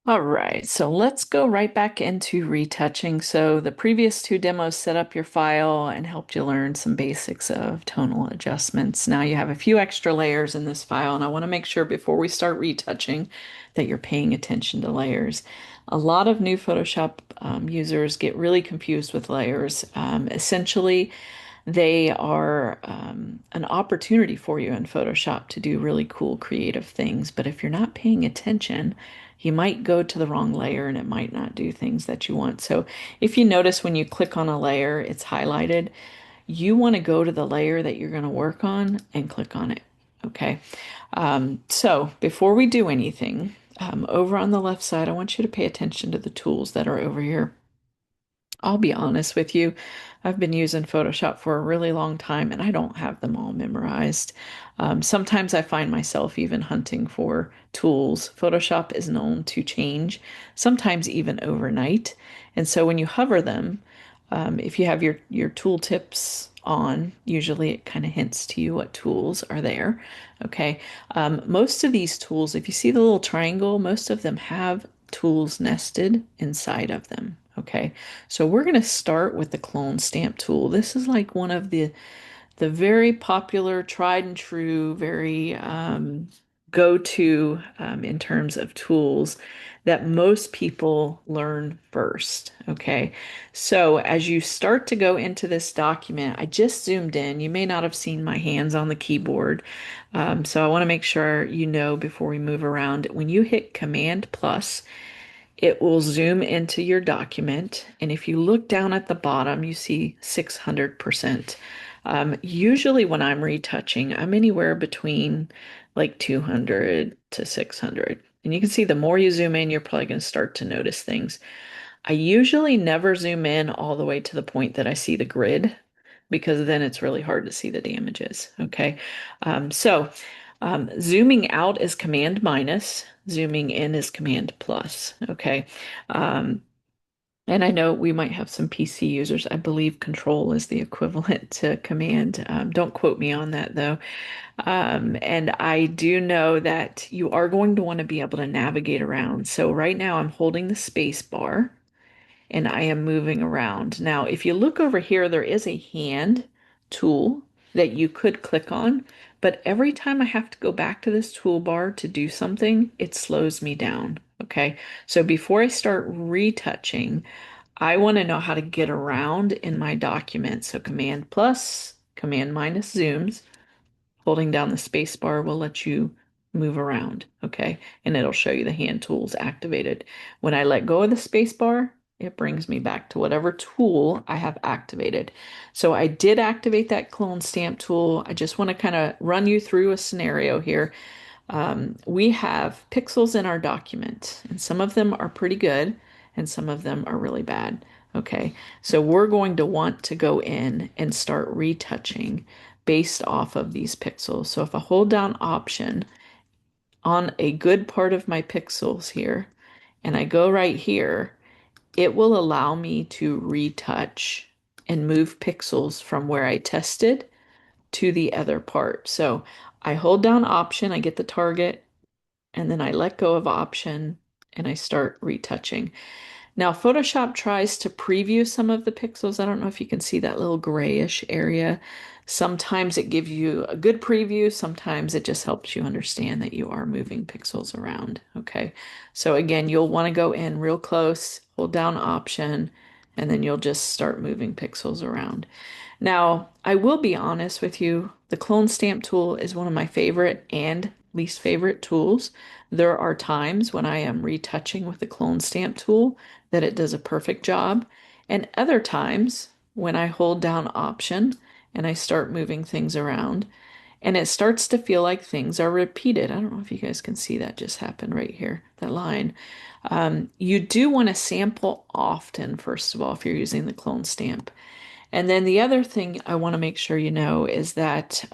All right, so let's go right back into retouching. So the previous two demos set up your file and helped you learn some basics of tonal adjustments. Now you have a few extra layers in this file, and I want to make sure before we start retouching that you're paying attention to layers. A lot of new Photoshop users get really confused with layers. Essentially, they are an opportunity for you in Photoshop to do really cool creative things. But if you're not paying attention, you might go to the wrong layer and it might not do things that you want. So if you notice when you click on a layer, it's highlighted. You want to go to the layer that you're going to work on and click on it. Okay. So before we do anything, over on the left side, I want you to pay attention to the tools that are over here. I'll be honest with you, I've been using Photoshop for a really long time and I don't have them all memorized. Sometimes I find myself even hunting for tools. Photoshop is known to change, sometimes even overnight. And so when you hover them, if you have your tooltips on, usually it kind of hints to you what tools are there. Okay. Most of these tools, if you see the little triangle, most of them have tools nested inside of them. Okay. So we're going to start with the clone stamp tool. This is like one of the very popular, tried and true, very go-to in terms of tools that most people learn first. Okay, so as you start to go into this document, I just zoomed in. You may not have seen my hands on the keyboard, so I want to make sure you know before we move around. When you hit Command plus, it will zoom into your document. And if you look down at the bottom, you see 600%. Usually, when I'm retouching, I'm anywhere between like 200 to 600. And you can see the more you zoom in, you're probably going to start to notice things. I usually never zoom in all the way to the point that I see the grid because then it's really hard to see the damages. Okay. Zooming out is Command minus, zooming in is Command plus. Okay. Um, and I know we might have some PC users. I believe Control is the equivalent to Command. Don't quote me on that though. And I do know that you are going to want to be able to navigate around. So right now I'm holding the space bar and I am moving around. Now, if you look over here, there is a hand tool that you could click on, but every time I have to go back to this toolbar to do something, it slows me down. Okay, so before I start retouching, I want to know how to get around in my document. So Command plus, Command minus zooms. Holding down the space bar will let you move around, okay? And it'll show you the hand tools activated. When I let go of the space bar, it brings me back to whatever tool I have activated. So I did activate that clone stamp tool. I just want to kind of run you through a scenario here. We have pixels in our document, and some of them are pretty good, and some of them are really bad. Okay, so we're going to want to go in and start retouching based off of these pixels. So if I hold down Option on a good part of my pixels here, and I go right here, it will allow me to retouch and move pixels from where I tested to the other part. So I hold down Option, I get the target, and then I let go of Option and I start retouching. Now, Photoshop tries to preview some of the pixels. I don't know if you can see that little grayish area. Sometimes it gives you a good preview. Sometimes it just helps you understand that you are moving pixels around. Okay. So again, you'll want to go in real close, hold down Option, and then you'll just start moving pixels around. Now, I will be honest with you, the clone stamp tool is one of my favorite and least favorite tools. There are times when I am retouching with the clone stamp tool that it does a perfect job, and other times when I hold down Option and I start moving things around, and it starts to feel like things are repeated. I don't know if you guys can see that just happen right here, that line. You do want to sample often, first of all, if you're using the clone stamp. And then the other thing I want to make sure you know is that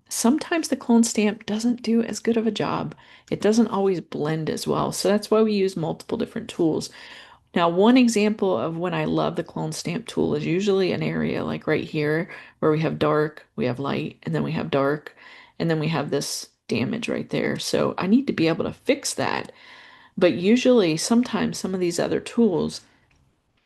sometimes the clone stamp doesn't do as good of a job. It doesn't always blend as well. So that's why we use multiple different tools. Now, one example of when I love the clone stamp tool is usually an area like right here where we have dark, we have light, and then we have dark, and then we have this damage right there. So I need to be able to fix that But usually, sometimes some of these other tools,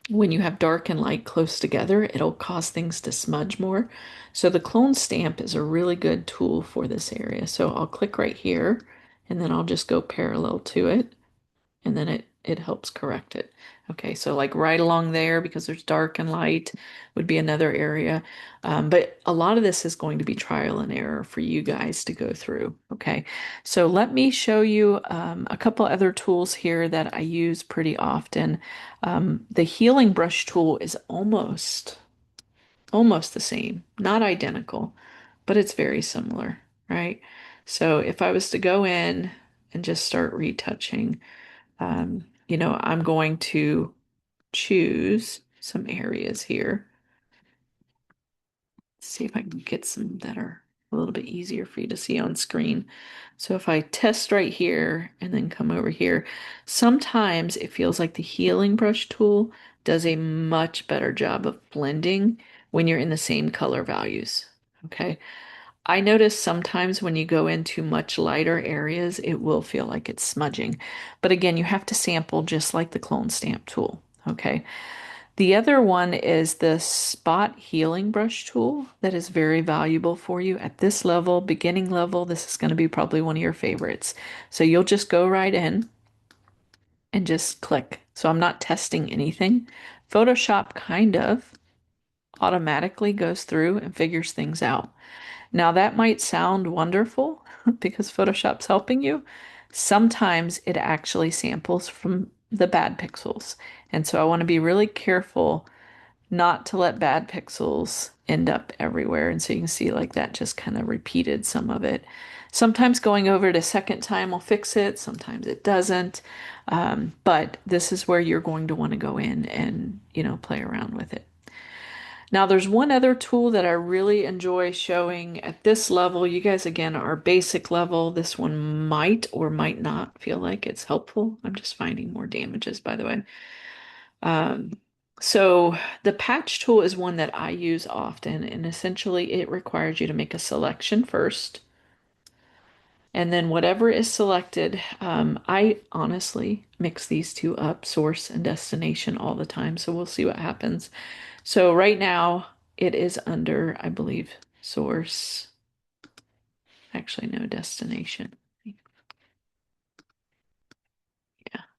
when you have dark and light close together, it'll cause things to smudge more. So the clone stamp is a really good tool for this area. So I'll click right here and then I'll just go parallel to it and then it helps correct it. Okay, so like right along there because there's dark and light would be another area. But a lot of this is going to be trial and error for you guys to go through. Okay, so let me show you a couple other tools here that I use pretty often. The healing brush tool is almost the same, not identical, but it's very similar, right? So if I was to go in and just start retouching, I'm going to choose some areas here. See if I can get some that are a little bit easier for you to see on screen. So if I test right here and then come over here, sometimes it feels like the healing brush tool does a much better job of blending when you're in the same color values. Okay. I notice sometimes when you go into much lighter areas, it will feel like it's smudging. But again, you have to sample just like the clone stamp tool. Okay. The other one is the spot healing brush tool that is very valuable for you at this level, beginning level. This is going to be probably one of your favorites. So you'll just go right in and just click. So I'm not testing anything. Photoshop kind of automatically goes through and figures things out. Now, that might sound wonderful because Photoshop's helping you. Sometimes it actually samples from the bad pixels. And so I want to be really careful not to let bad pixels end up everywhere. And so you can see like that just kind of repeated some of it. Sometimes going over it a second time will fix it, sometimes it doesn't. But this is where you're going to want to go in and, play around with it. Now, there's one other tool that I really enjoy showing at this level. You guys, again, are basic level. This one might or might not feel like it's helpful. I'm just finding more damages, by the way. Um, so the patch tool is one that I use often, and essentially it requires you to make a selection first. And then whatever is selected, I honestly mix these two up, source and destination, all the time. So we'll see what happens. So right now it is under, I believe, source. Actually, no, destination. Yeah,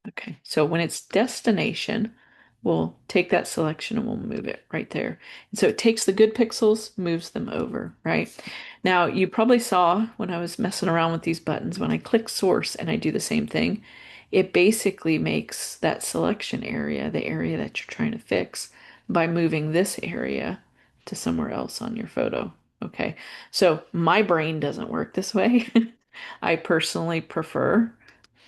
okay. So when it's destination, we'll take that selection and we'll move it right there. And so it takes the good pixels, moves them over, right? Now, you probably saw when I was messing around with these buttons, when I click source and I do the same thing, it basically makes that selection area, the area that you're trying to fix, by moving this area to somewhere else on your photo. Okay, so my brain doesn't work this way. I personally prefer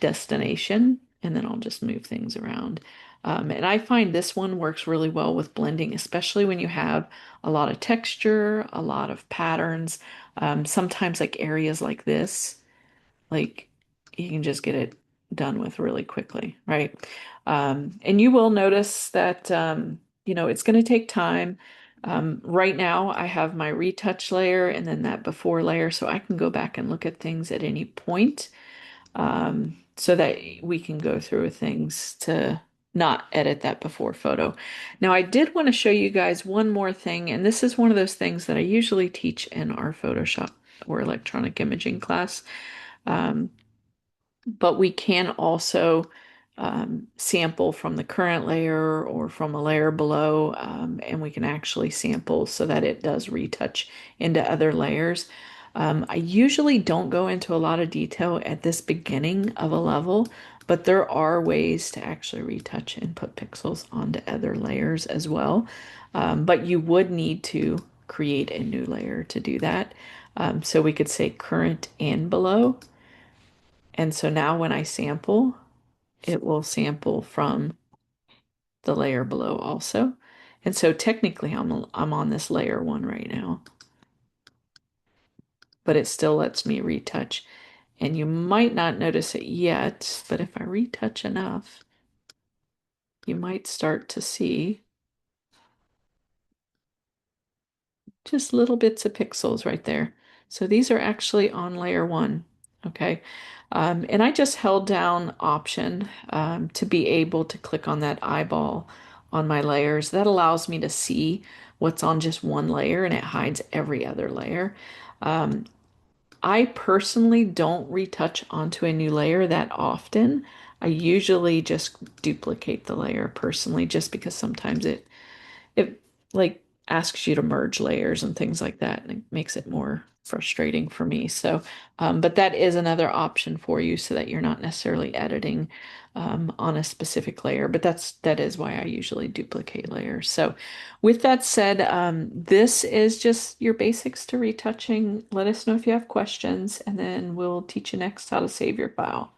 destination, and then I'll just move things around. And I find this one works really well with blending, especially when you have a lot of texture, a lot of patterns. Sometimes like areas like this, like you can just get it done with really quickly, right? And you will notice that, it's going to take time. Right now, I have my retouch layer and then that before layer, so I can go back and look at things at any point, so that we can go through things to not edit that before photo. Now, I did want to show you guys one more thing, and this is one of those things that I usually teach in our Photoshop or electronic imaging class. Um, but we can also sample from the current layer or from a layer below, and we can actually sample so that it does retouch into other layers. I usually don't go into a lot of detail at this beginning of a level, but there are ways to actually retouch and put pixels onto other layers as well. But you would need to create a new layer to do that. So we could say current and below. And so now when I sample, it will sample from the layer below also. And so technically I'm on this layer one right now, but it still lets me retouch. And you might not notice it yet, but if I retouch enough, you might start to see just little bits of pixels right there. So these are actually on layer one. Okay. And I just held down Option to be able to click on that eyeball on my layers. That allows me to see what's on just one layer and it hides every other layer. Um, I personally don't retouch onto a new layer that often. I usually just duplicate the layer personally, just because sometimes it like asks you to merge layers and things like that, and it makes it more frustrating for me. So, but that is another option for you so that you're not necessarily editing on a specific layer. But that is why I usually duplicate layers. So, with that said, this is just your basics to retouching. Let us know if you have questions, and then we'll teach you next how to save your file.